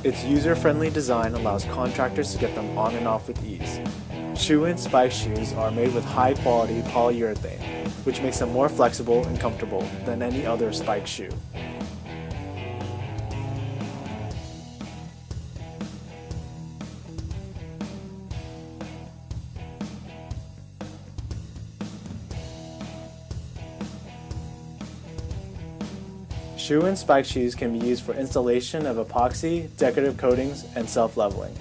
Its user-friendly design allows contractors to get them on and off with ease. Shoe and spike shoes are made with high-quality polyurethane, which makes them more flexible and comfortable than any other spike shoe. Shoe and spike shoes can be used for installation of epoxy, decorative coatings, and self-leveling.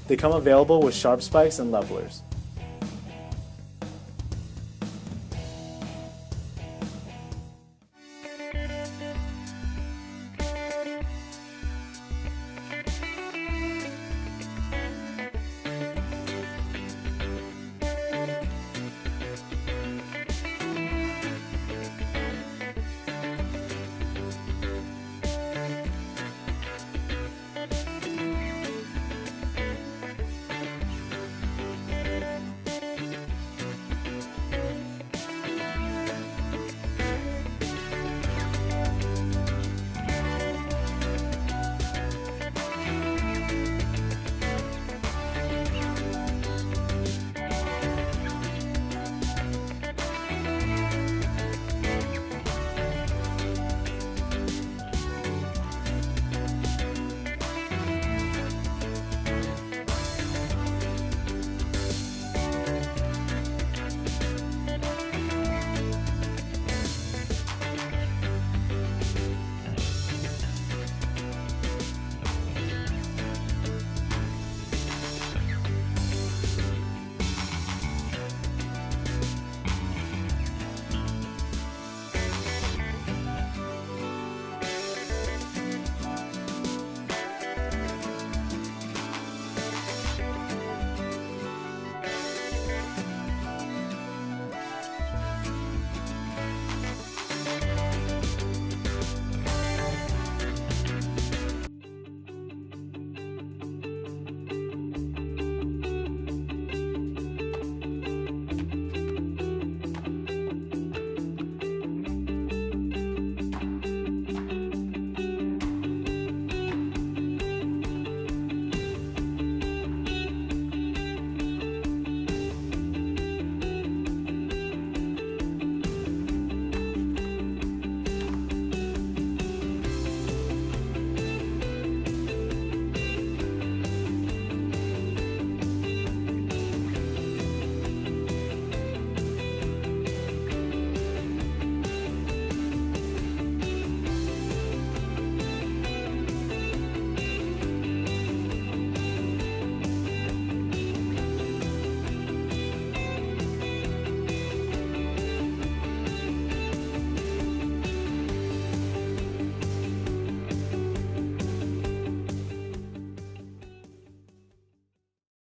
They come available with sharp spikes and levelers.